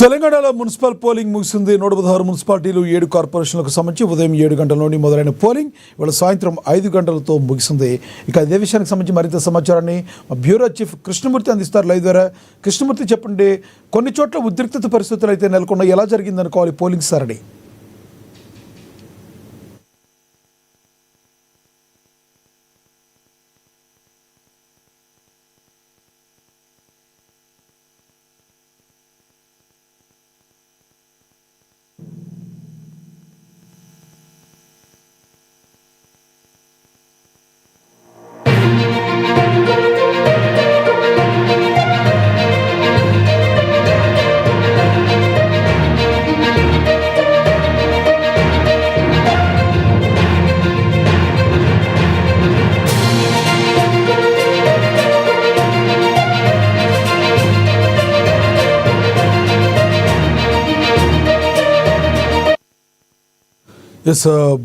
తెలంగాణలో municipal polling ముగిసింది. 116 మున్సిపాలిటీలు 7 కార్పొరేషన్లకు సంబంధించి ఉదయం 7 గంటల నుండి మొదలైన పోలింగ్ ఇవాళ సాయంత్రం 5 గంటలతో ముగిసింది. ఇక ఇదే విషయానికి సంబంధించి మరింత సమాచారాన్ని బ్యూరో చీఫ్ కృష్ణమూర్తి అందిస్తారు లైవ్ ద్వారా. కృష్ణమూర్తి, చెప్పండి, కొన్ని చోట్ల ఉద్రిక్తత పరిస్థితులు అయితే నెలకొన్న, ఎలా జరిగిందనుకోవాలి పోలింగ్ సరళి?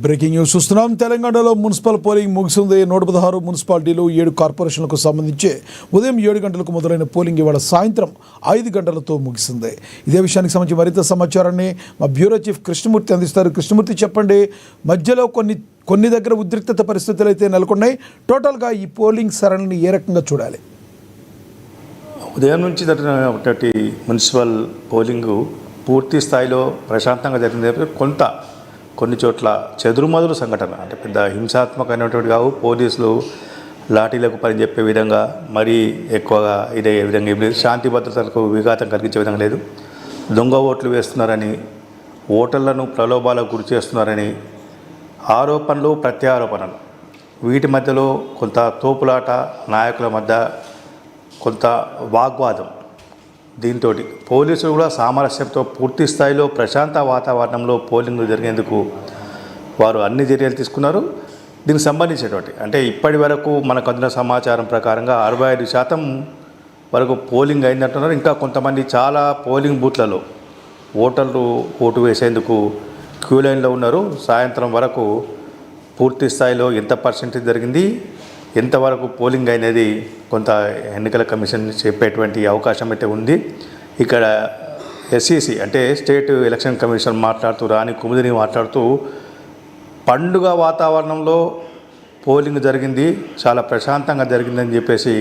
బ్రేకింగ్ న్యూస్ చూస్తున్నాం. తెలంగాణలో మున్సిపల్ పోలింగ్ ముగిసింది. 116 మున్సిపాలిటీలు 7 కార్పొరేషన్లకు సంబంధించి ఉదయం 7 గంటలకు మొదలైన పోలింగ్ ఇవాళ సాయంత్రం 5 గంటలతో ముగిసింది. ఇదే విషయానికి సంబంధించి మరింత సమాచారాన్ని మా బ్యూరో చీఫ్ కృష్ణమూర్తి అందిస్తారు. కృష్ణమూర్తి, చెప్పండి, మధ్యలో కొన్ని దగ్గర ఉద్రిక్తత పరిస్థితులు అయితే నెలకొన్నాయి. టోటల్గా ఈ పోలింగ్ సరళిని ఏ రకంగా చూడాలి? ఉదయం నుంచి జరిగినటువంటి మున్సిపల్ పోలింగు పూర్తి స్థాయిలో ప్రశాంతంగా జరిగింది. కొన్ని చోట్ల చెదురుమదురు సంఘటన, అంటే పెద్ద హింసాత్మకమైనటువంటి కావు. పోలీసులు లాఠీలకు పనిచెప్పే విధంగా మరీ ఎక్కువగా ఇదే విధంగా ఏం లేదు. శాంతి భద్రతలకు విఘాతం కలిగించే విధంగా లేదు. దొంగ ఓట్లు వేస్తున్నారని, ఓటర్లను ప్రలోభాలకు గురి చేస్తున్నారని ఆరోపణలు, ప్రత్యారోపణలు, వీటి మధ్యలో కొంత తోపులాట, నాయకుల మధ్య కొంత వాగ్వాదం. దీంతో పోలీసులు కూడా సామరస్యంతో పూర్తి స్థాయిలో ప్రశాంత వాతావరణంలో పోలింగ్ జరిగేందుకు వారు అన్ని చర్యలు తీసుకున్నారు. దీనికి సంబంధించినటువంటి, అంటే ఇప్పటి వరకు మనకు అందిన సమాచారం ప్రకారంగా 65% వరకు పోలింగ్ అయిందంటున్నారు. ఇంకా కొంతమంది చాలా పోలింగ్ బూత్లలో ఓటర్లు ఓటు వేసేందుకు క్యూ లైన్లో ఉన్నారు. సాయంత్రం వరకు పూర్తి స్థాయిలో ఎంత పర్సెంటేజ్ జరిగింది, ఎంతవరకు పోలింగ్ అయినది కొంత ఎన్నికల కమిషన్ చెప్పేటువంటి అవకాశం అయితే ఉంది. ఇక్కడ ఎస్ఈసి అంటే స్టేట్ ఎలక్షన్ కమిషన్ మాట్లాడుతూ, రాణి కుముదిని మాట్లాడుతూ, పండుగ వాతావరణంలో పోలింగ్ జరిగింది, చాలా ప్రశాంతంగా జరిగిందని చెప్పేసి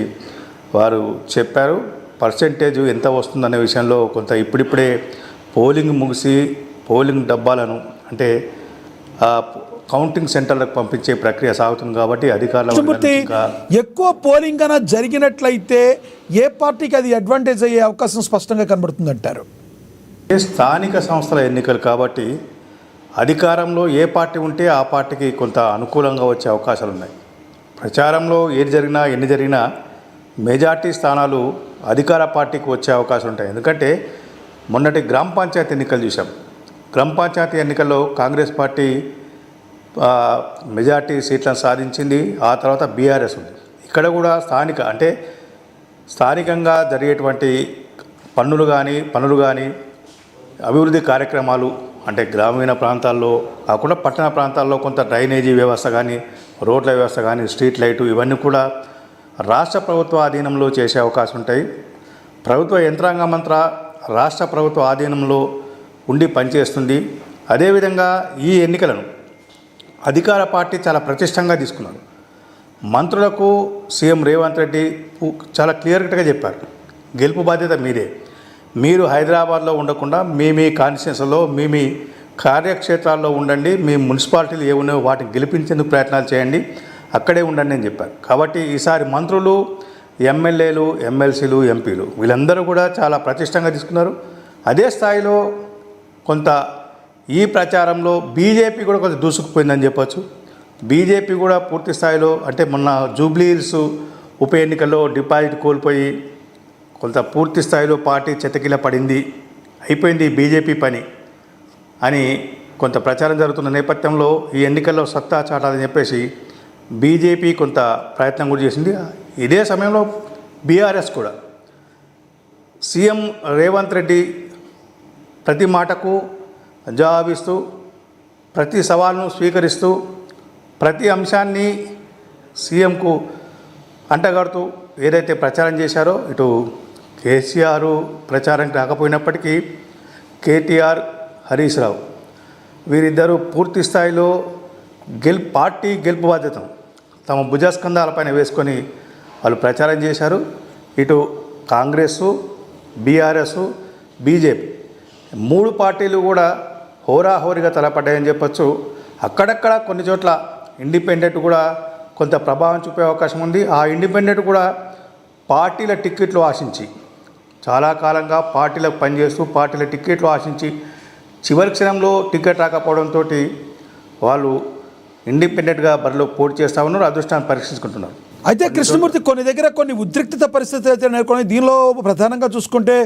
వారు చెప్పారు. పర్సెంటేజ్ ఎంత వస్తుందనే విషయంలో కొంత ఇప్పుడిప్పుడే పోలింగ్ ముగిసి పోలింగ్ డబ్బాలను అంటే కౌంటింగ్ సెంటర్లకు పంపించే ప్రక్రియ సాగుతుంది. కాబట్టి అధికారులు ఎక్కువ పోలింగ్ కన్నా జరిగినట్లయితే ఏ పార్టీకి అది అడ్వాంటేజ్ అయ్యే అవకాశం స్పష్టంగా కనబడుతుంది అంటారు? స్థానిక సంస్థల ఎన్నికలు కాబట్టి అధికారంలో ఏ పార్టీ ఉంటే ఆ పార్టీకి కొంత అనుకూలంగా వచ్చే అవకాశాలు ఉన్నాయి. ప్రచారంలో ఏది జరిగినా ఎన్ని జరిగినా మెజార్టీ స్థానాలు అధికార పార్టీకి వచ్చే అవకాశాలు ఉంటాయి. ఎందుకంటే మొన్నటి గ్రామ పంచాయతీ ఎన్నికలు చూసాం. గ్రామ పంచాయతీ ఎన్నికల్లో కాంగ్రెస్ పార్టీ మెజార్టీ సీట్లను సాధించింది. ఆ తర్వాత బీఆర్ఎస్ ఉంది. ఇక్కడ కూడా స్థానికంగా జరిగేటువంటి పనులు కానీ అభివృద్ధి కార్యక్రమాలు, అంటే గ్రామీణ ప్రాంతాల్లో కాకుండా పట్టణ ప్రాంతాల్లో కొంత డ్రైనేజీ వ్యవస్థ కానీ, రోడ్ల వ్యవస్థ కానీ, స్ట్రీట్ లైటు, ఇవన్నీ కూడా రాష్ట్ర ప్రభుత్వ ఆధీనంలో చేసే అవకాశం ఉంటాయి. ప్రభుత్వ యంత్రాంగమంతా రాష్ట్ర ప్రభుత్వ ఆధీనంలో ఉండి పనిచేస్తుంది. అదేవిధంగా ఈ ఎన్నికలను అధికార పార్టీ చాలా ప్రతిష్టంగా తీసుకున్నారు. మంత్రులకు సీఎం రేవంత్ రెడ్డి చాలా క్లియర్గా చెప్పారు, గెలుపు బాధ్యత మీదే. మీరు హైదరాబాద్లో ఉండకుండా మీ కాన్స్టిట్యూన్సీలో మీ కార్యక్షేత్రాల్లో ఉండండి. మీ మున్సిపాలిటీలు ఏమున్నాయో వాటిని గెలిపించేందుకు ప్రయత్నాలు చేయండి, అక్కడే ఉండండి అని చెప్పారు. కాబట్టి ఈసారి మంత్రులు, ఎమ్మెల్యేలు, ఎమ్మెల్సీలు, ఎంపీలు వీళ్ళందరూ కూడా చాలా ప్రతిష్టంగా తీసుకున్నారు. అదే స్థాయిలో కొంత ఈ ప్రచారంలో బీజేపీ కూడా కొంచెం దూసుకుపోయిందని చెప్పచ్చు. బీజేపీ కూడా పూర్తి స్థాయిలో, అంటే మొన్న జూబ్లీహిల్స్ ఉప ఎన్నికల్లో డిపాజిట్ కోల్పోయి కొంత పూర్తి స్థాయిలో పార్టీ చెతకిల పడింది, అయిపోయింది బీజేపీ పని అని కొంత ప్రచారం జరుగుతున్న నేపథ్యంలో ఈ ఎన్నికల్లో సత్తా చాటాలని చెప్పేసి బీజేపీ కొంత ప్రయత్నం కూడా చేసింది. ఇదే సమయంలో బీఆర్ఎస్ కూడా సీఎం రేవంత్ రెడ్డి ప్రతి మాటకు జవాబిస్తూ, ప్రతి సవాల్ను స్వీకరిస్తూ, ప్రతి అంశాన్ని సీఎంకు అంటగడుతూ ఏదైతే ప్రచారం చేశారో, ఇటు కేసీఆర్ ప్రచారం రాకపోయినప్పటికీ కేటీఆర్, హరీష్ రావు వీరిద్దరూ పూర్తి స్థాయిలో పార్టీ గెలుపు బాధ్యతను తమ భుజస్కంధాలపైన వేసుకొని వాళ్ళు ప్రచారం చేశారు. ఇటు కాంగ్రెస్, బీఆర్ఎస్, బీజేపీ 3 పార్టీలు కూడా హోరాహోరీగా తలపడ్డాయని చెప్పొచ్చు. అక్కడక్కడ కొన్ని చోట్ల ఇండిపెండెంట్ కూడా కొంత ప్రభావం చూపే అవకాశం ఉంది. ఆ ఇండిపెండెంట్ కూడా పార్టీల టిక్కెట్లు ఆశించి చాలా కాలంగా పార్టీలకు పనిచేస్తూ పార్టీల టిక్కెట్లు ఆశించి చివరి క్షణంలో టికెట్ రాకపోవడంతో వాళ్ళు ఇండిపెండెంట్గా బరిలో పోటీ చేస్తూ ఉన్నారు, అదృష్టాన్ని పరీక్షించుకుంటున్నారు. అయితే కృష్ణమూర్తి కొన్ని దగ్గర కొన్ని ఉద్రిక్తత పరిస్థితులు అయితే నెలకొని దీనిలో ప్రధానంగా చూసుకుంటే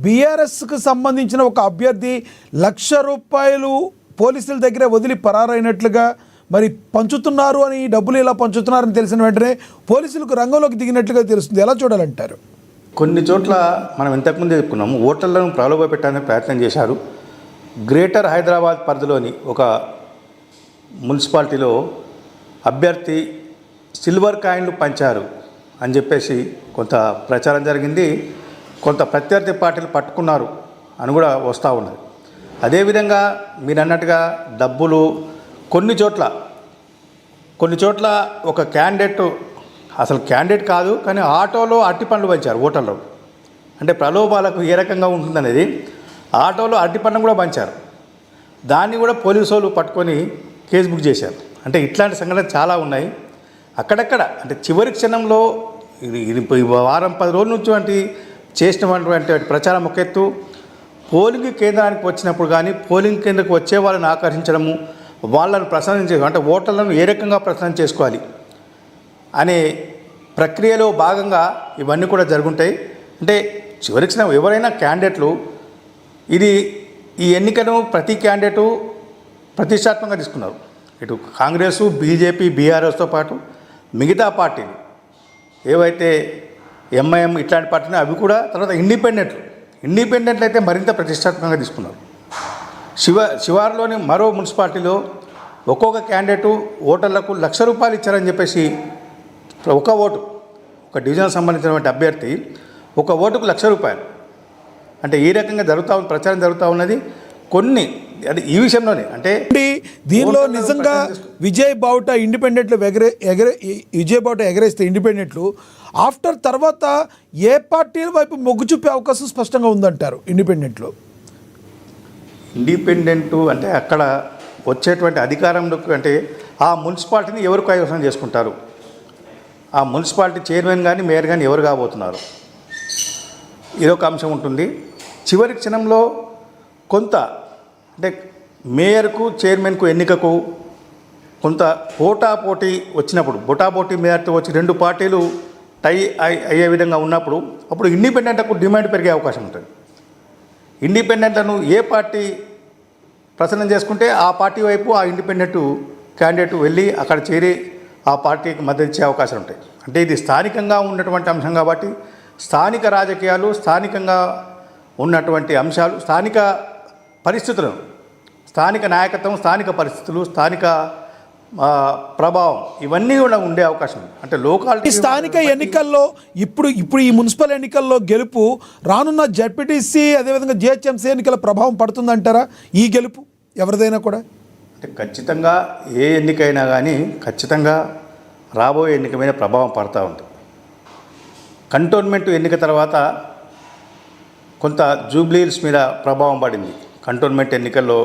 బీఆర్ఎస్కి సంబంధించిన ఒక అభ్యర్థి ₹1,00,000 పోలీసుల దగ్గర వదిలి పరారైనట్లుగా మరి పంచుతున్నారు అని, డబ్బులు ఇలా పంచుతున్నారని తెలిసిన వెంటనే పోలీసులకు రంగంలోకి దిగినట్లుగా తెలుస్తుంది. ఎలా చూడాలంటారు? కొన్ని చోట్ల మనం ఇంతకుముందే చెప్పుకున్నాము, ఓటర్లను ప్రలోభ పెట్టడానికి ప్రయత్నం చేశారు. గ్రేటర్ హైదరాబాద్ పరిధిలోని ఒక మున్సిపాలిటీలో అభ్యర్థి సిల్వర్ కాయిన్లు పంచారు అని చెప్పేసి కొంత ప్రచారం జరిగింది. కొంత ప్రత్యర్థి పార్టీలు పట్టుకున్నారు అని కూడా వస్తూ ఉన్నది. అదేవిధంగా మీరు అన్నట్టుగా డబ్బులు కొన్ని చోట్ల ఒక క్యాండిడేట్ అసలు క్యాండిడేట్ కాదు కానీ ఆటోలో అరటి పండ్లు పంచారు ఓటర్లు. అంటే ప్రలోభాలకు ఏ రకంగా ఉంటుందనేది ఆటోలో అరటి పండ్లు కూడా పంచారు. దాన్ని కూడా పోలీసు వాళ్ళు పట్టుకొని కేసు బుక్ చేశారు. అంటే ఇట్లాంటి సంఘటనలు చాలా ఉన్నాయి. అక్కడక్కడ అంటే చివరి క్షణంలో ఇది వారం 10 రోజుల నుంచి వంటి చేసినటువంటి ప్రచారం ఒక ఎత్తు, పోలింగ్ కేంద్రానికి వచ్చినప్పుడు కానీ పోలింగ్ కేంద్రకు వచ్చే వాళ్ళని ఆకర్షించడము, వాళ్ళను ప్రసన్నం చేయడం, అంటే ఓటర్లను ఏ రకంగా ప్రసన్నం చేసుకోవాలి అనే ప్రక్రియలో భాగంగా ఇవన్నీ కూడా జరుగుంటాయి. అంటే చివరి క్షణం ఎవరైనా క్యాండిడేట్లు ఈ ఎన్నికను ప్రతి క్యాండిడేటు ప్రతిష్టాత్మకంగా తీసుకున్నారు. ఇటు కాంగ్రెసు, బీజేపీ, బీఆర్ఎస్తో పాటు మిగతా పార్టీలు ఏవైతే ఎంఐఎం ఇట్లాంటి పార్టీలు అవి కూడా, తర్వాత ఇండిపెండెంట్లు అయితే మరింత ప్రతిష్టాత్మకంగా తీసుకున్నారు. శివారులోని మరో మున్సిపాలిటీలో ఒక్కొక్క క్యాండిడేటు ఓటర్లకు ₹1,00,000 ఇచ్చారని చెప్పేసి ఒక ఒక డివిజన్ సంబంధించినటువంటి అభ్యర్థి ఒక ఓటుకు ₹1,00,000 అంటే ఈ రకంగా ప్రచారం జరుగుతూ ఉన్నది. కొన్ని అది ఈ విషయంలోనే అంటే దీనిలో నిజంగా విజయ్ బావుట ఇండిపెండెంట్లు విజయ్ బావుట ఎగరేస్తే ఇండిపెండెంట్లు ఆఫ్టర్ తర్వాత ఏ పార్టీల వైపు మొగ్గు చూపే అవకాశం స్పష్టంగా ఉందంటారు? ఇండిపెండెంట్ అంటే అక్కడ వచ్చేటువంటి అధికారంలోకి అంటే ఆ మున్సిపాలిటీని ఎవరు కైవసం చేసుకుంటారు, ఆ మున్సిపాలిటీ చైర్మన్ కానీ మేయర్ కానీ ఎవరు కాబోతున్నారు, ఇదొక అంశం ఉంటుంది. చివరి క్షణంలో కొంత అంటే మేయర్కు, చైర్మన్కు ఎన్నికకు కొంత పోటాపోటీ వచ్చినప్పుడు, పోటాపోటీ మేయర్తో వచ్చి 2 పార్టీలు టై అయ్యే విధంగా ఉన్నప్పుడు అప్పుడు ఇండిపెండెంట్లకు డిమాండ్ పెరిగే అవకాశం ఉంటుంది. ఇండిపెండెంట్లను ఏ పార్టీ ప్రసన్నం చేసుకుంటే ఆ పార్టీ వైపు ఆ ఇండిపెండెంట్ క్యాండిడేట్ వెళ్ళి అక్కడ చేరి ఆ పార్టీకి మద్దతు ఇచ్చే అవకాశాలు ఉంటాయి. అంటే ఇది స్థానికంగా ఉన్నటువంటి అంశం కాబట్టి స్థానిక రాజకీయాలు, స్థానికంగా ఉన్నటువంటి అంశాలు, స్థానిక పరిస్థితులను, స్థానిక నాయకత్వం, స్థానిక పరిస్థితులు, స్థానిక ప్రభావం ఇవన్నీ కూడా ఉండే అవకాశం ఉంది. అంటే లోకాలిటీ స్థానిక ఎన్నికల్లో ఇప్పుడు ఈ మున్సిపల్ ఎన్నికల్లో గెలుపు రానున్న జడ్పీటీసీ అదేవిధంగా జిహెచ్ఎంసీ ఎన్నికల ప్రభావం పడుతుందంటారా? ఈ గెలుపు ఎవరిదైనా కూడా అంటే ఖచ్చితంగా ఏ ఎన్నికైనా కానీ ఖచ్చితంగా రాబోయే ఎన్నిక మీద ప్రభావం పడుతూ ఉంటుంది. కంటోన్మెంట్ ఎన్నిక తర్వాత కొంత జూబ్లీహిల్స్ మీద ప్రభావం పడింది. కంటోన్మెంట్ ఎన్నికల్లో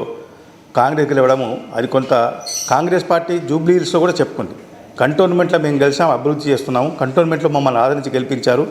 కాంగ్రెస్ గెలవడము అది కొంత కాంగ్రెస్ పార్టీ జూబ్లీహిల్స్లో కూడా చెప్పుకుంది, కంటోన్మెంట్లో మేము గెలిచాము, అభివృద్ధి చేస్తున్నాము, కంటోన్మెంట్లో మమ్మల్ని ఆదరించి గెలిపించారు,